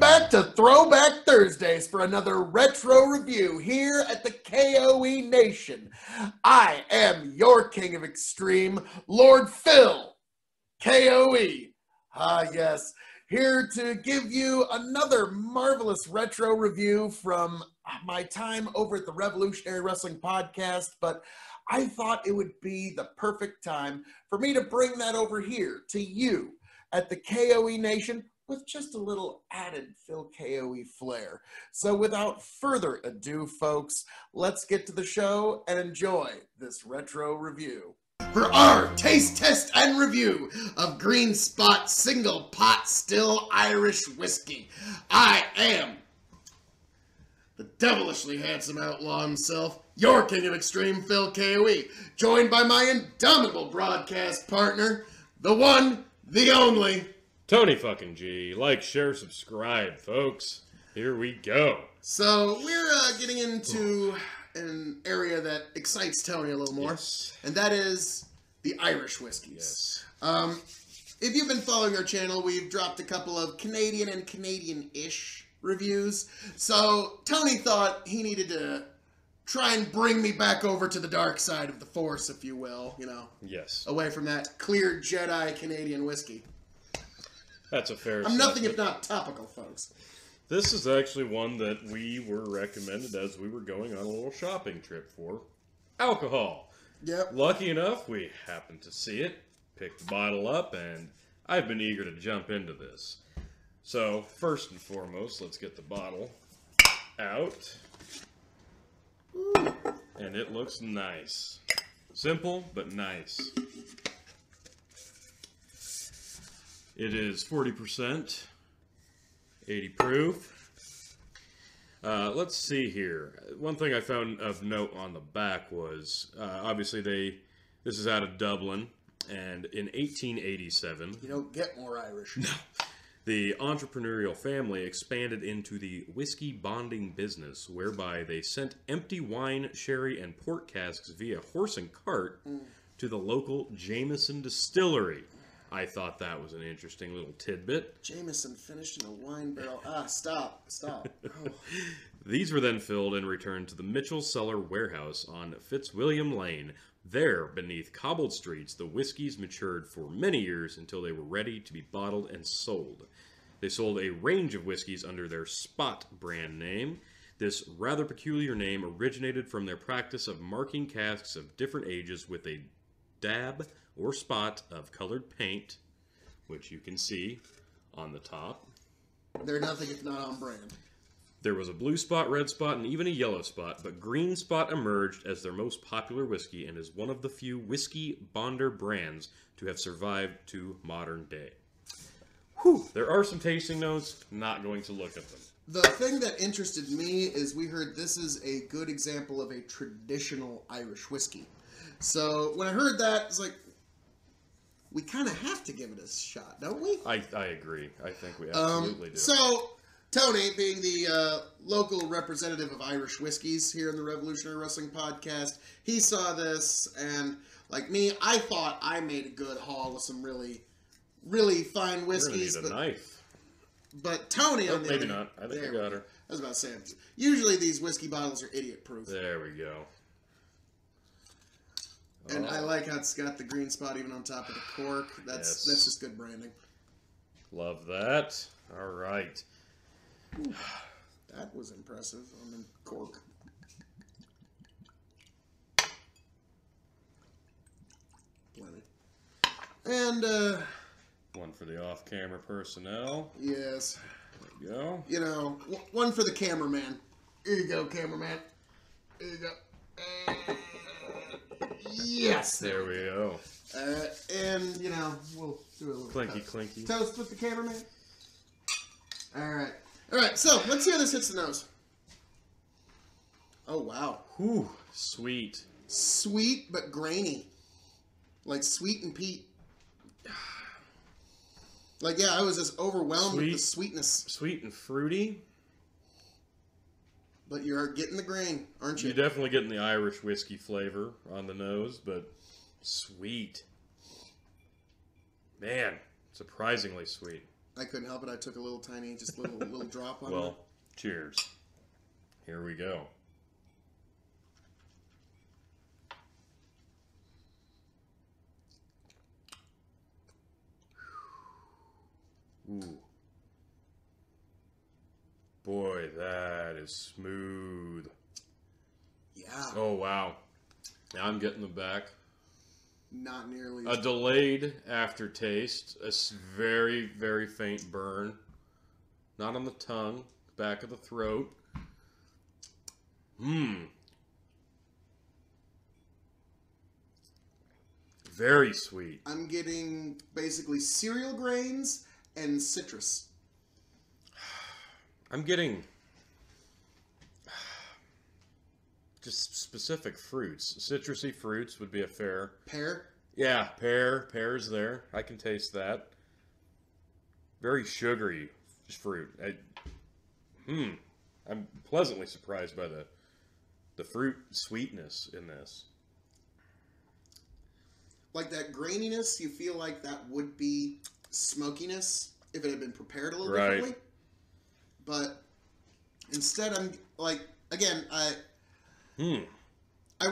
back to Throwback Thursdays for another retro review here at the K.O.E. Nation. I am your king of extreme, Lord Phil, K.O.E. Ah, yes, here to give you another marvelous retro review from my time over at the Revolutionary Wrestling Podcast, but I thought it would be the perfect time for me to bring that over here to you at the K.O.E. Nation with just a little added Phil K.O.E. flair. So without further ado, folks, let's get to the show and enjoy this retro review. For our taste test and review of Green Spot Single Pot Still Irish Whiskey, I am the devilishly handsome outlaw himself, your king of extreme, Phil K.O.E., joined by my indomitable broadcast partner, the one, the only, Tony fucking G. Like, share, subscribe, folks. Here we go. So we're getting into an area that excites Tony a little more, yes. And that is the Irish whiskeys. Yes. If you've been following our channel, we've dropped a couple of Canadian and Canadian-ish reviews. So Tony thought he needed to try and bring me back over to the dark side of the Force, if you will, you know. Yes. Away from that clear Jedi Canadian whiskey. That's a fair I'm nothing if not topical, folks. This is actually one that we were recommended as we were going on a little shopping trip for alcohol. Yep. Lucky enough, we happened to see it, picked the bottle up, and I've been eager to jump into this. So, first and foremost, let's get the bottle out. Ooh. And it looks nice. Simple, but nice. It is 40%, 80 proof. Let's see here. One thing I found of note on the back was, obviously this is out of Dublin, and in 1887... You don't get more Irish. No. The entrepreneurial family expanded into the whiskey bonding business, whereby they sent empty wine, sherry, and port casks via horse and cart to the local Jameson distillery. I thought that was an interesting little tidbit. Jameson finished in a wine barrel. Ah, stop. Oh. These were then filled and returned to the Mitchell Cellar Warehouse on Fitzwilliam Lane. There, beneath cobbled streets, the whiskeys matured for many years until they were ready to be bottled and sold. They sold a range of whiskeys under their Spot brand name. This rather peculiar name originated from their practice of marking casks of different ages with a dab or spot of colored paint, which you can see on the top. They're nothing if not on brand. There was a blue spot, red spot, and even a yellow spot, but Green Spot emerged as their most popular whiskey and is one of the few whiskey bonder brands to have survived to modern day. Whew. There are some tasting notes, not going to look at them. The thing that interested me is we heard this is a good example of a traditional Irish whiskey. So when I heard that, it's like, we kind of have to give it a shot, don't we? I agree. I think we absolutely do. So, Tony, being the local representative of Irish whiskeys here in the Revolutionary Wrestling Podcast, he saw this, and like me, I thought I made a good haul of some really, really fine whiskeys. You're gonna need a knife. But Tony, on the maybe other, not. I think I got her. I was about to say, usually these whiskey bottles are idiot-proof. There we go. And I like how it's got the green spot even on top of the cork. That's just good branding. Love that. All right. Ooh, that was impressive on the cork. Plenty. And, one for the off-camera personnel. Yes. There we go. You know, one for the cameraman. Here you go, cameraman. Here you go. Yes. There we go. And, you know, we'll do a little Clinky, clinky. toast with the cameraman. All right, so let's see how this hits the nose. Oh, wow. Whew. Sweet. Sweet, but grainy. Like sweet and peat. Like, yeah, I was just overwhelmed with the sweetness. Sweet and fruity. But you're getting the grain, aren't you? You're definitely getting the Irish whiskey flavor on the nose, but sweet. Man, surprisingly sweet. I couldn't help it. I took a little tiny, just little drop on it. Well, cheers. Here we go. Ooh. Boy, that is smooth. Yeah. Oh, wow. Now I'm getting them back. Not nearly. A delayed aftertaste. A very, very faint burn. Not on the tongue. Back of the throat. Mmm. Very sweet. I'm getting basically cereal grains and citrus. I'm getting just specific fruits. Citrusy fruits would be a fair. Pear? Yeah, pear's there. I can taste that. Very sugary fruit. I'm pleasantly surprised by the fruit sweetness in this. Like that graininess, you feel like that would be smokiness if it had been prepared a little differently. But instead, I'm like, again, I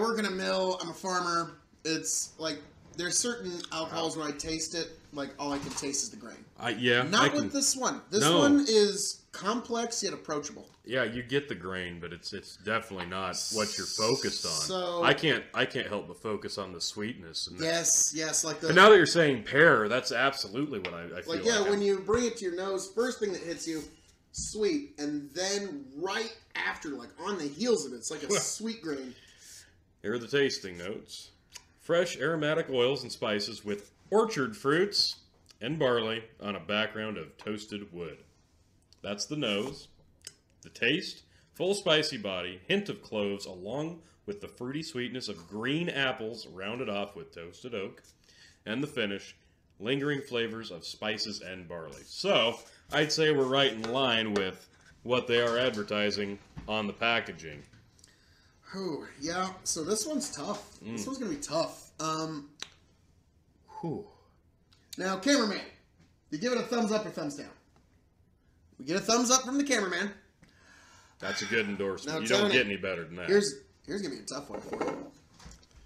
work in a mill. I'm a farmer. It's like there's certain alcohols when I taste it, like all I can taste is the grain. Not with this one. This one is complex yet approachable. Yeah, you get the grain, but it's definitely not what you're focused on. So I can't help but focus on the sweetness. And yes, like the. But now that you're saying pear, that's absolutely what I feel like. Yeah, when you bring it to your nose, first thing that hits you, sweet, and then right after, like on the heels of it, it's like a sweet grain. Here are the tasting notes. Fresh aromatic oils and spices with orchard fruits and barley on a background of toasted wood. That's the nose. The taste, full spicy body, hint of cloves along with the fruity sweetness of green apples rounded off with toasted oak. And the finish, lingering flavors of spices and barley. So, I'd say we're right in line with what they are advertising on the packaging. Oh, yeah. So this one's tough. This one's going to be tough. Now, cameraman, you give it a thumbs up or thumbs down? We get a thumbs up from the cameraman. That's a good endorsement. Now, you don't get any better than that. Here's going to be a tough one for you.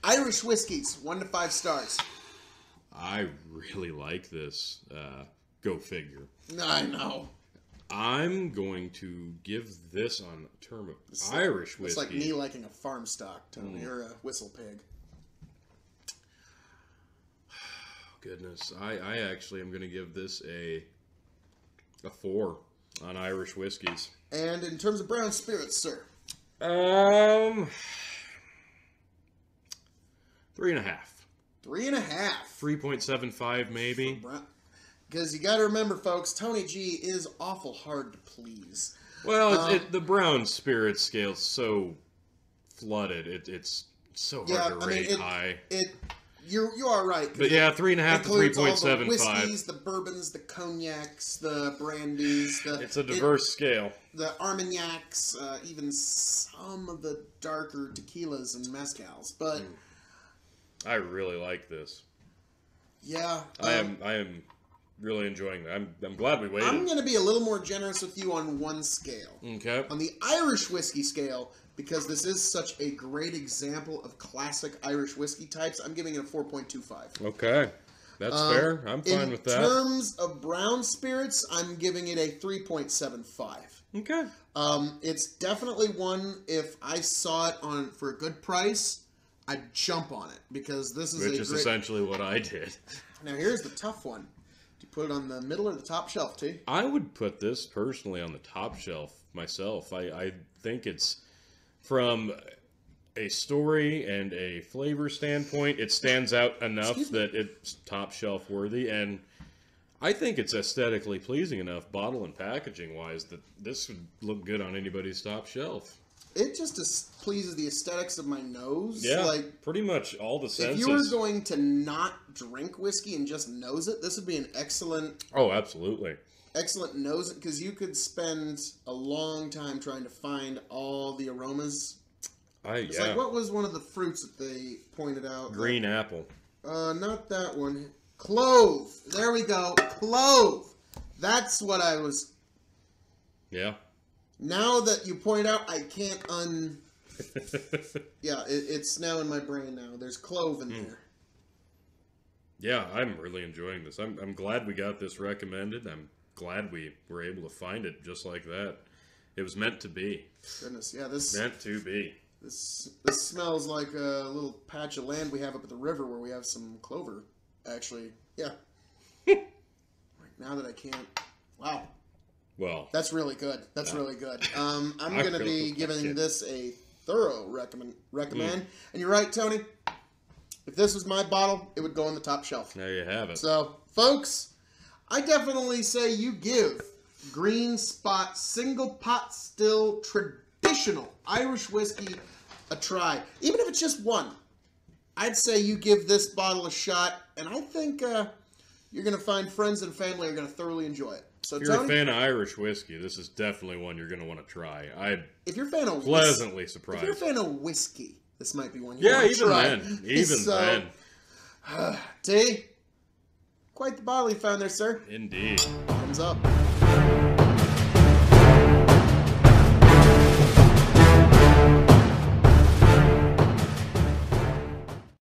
Irish whiskeys, 1 to 5 stars. I really like this. Go figure. I know. I'm going to give this on a term of Irish whiskey. It's like me liking a farm stock, Tony, or a whistle pig. Goodness, I actually am going to give this a 4 on Irish whiskeys. And in terms of brown spirits, sir? 3.5. 3.5. 3.75 maybe. Because you got to remember, folks, Tony G is awful hard to please. Well, the brown spirit scale's so flooded. It's so hard to rate high. You are right. But yeah, 3.5 to 3.75. The whiskeys, the bourbons, the cognacs, the brandies. It's a diverse scale. The armagnacs, even some of the darker tequilas and mezcals. But I really like this. Yeah, I am really enjoying that. I'm glad we waited. I'm going to be a little more generous with you on one scale. Okay. On the Irish whiskey scale, because this is such a great example of classic Irish whiskey types, I'm giving it a 4.25. Okay. That's fair. I'm fine with that. In terms of brown spirits, I'm giving it a 3.75. Okay. It's definitely one, if I saw it for a good price, I'd jump on it, because this is Which is essentially what I did. Now, here's the tough one. Do you put it on the middle or the top shelf, T? I would put this personally on the top shelf myself. I think it's, from a story and a flavor standpoint, it stands out enough that it's top shelf worthy, and I think it's aesthetically pleasing enough, bottle and packaging wise, that this would look good on anybody's top shelf. It just pleases the aesthetics of my nose. Yeah, like pretty much all the senses. If you were going to not drink whiskey and just nose it, this would be an excellent... Oh, absolutely. Excellent nose, because you could spend a long time trying to find all the aromas. It's like, what was one of the fruits that they pointed out? Green apple. Not that one. Clove. There we go. Clove. That's what I was... Yeah. Now that you point out, I can't Yeah, it's now in my brain now. There's clove in there. Yeah, I'm really enjoying this. I'm glad we got this recommended. I'm glad we were able to find it just like that. It was meant to be. Goodness, yeah, this... Meant to be. This smells like a little patch of land we have up at the river where we have some clover, actually. Yeah. Right, now that I can't... Wow. Well, that's really good. That's really good. I'm going to be giving this a thorough recommend. And you're right, Tony. If this was my bottle, it would go on the top shelf. There you have it. So, folks, I definitely say you give Green Spot Single Pot Still Traditional Irish Whiskey a try. Even if it's just one, I'd say you give this bottle a shot, and I think you're going to find friends and family are going to thoroughly enjoy it. So, if you're Tony, a fan of Irish whiskey, this is definitely one you're going to want to try. If you're a fan of pleasantly surprised. If you're a fan of whiskey, this might be one you want to try. Even then. T, quite the bottle you found there, sir. Indeed. Thumbs up.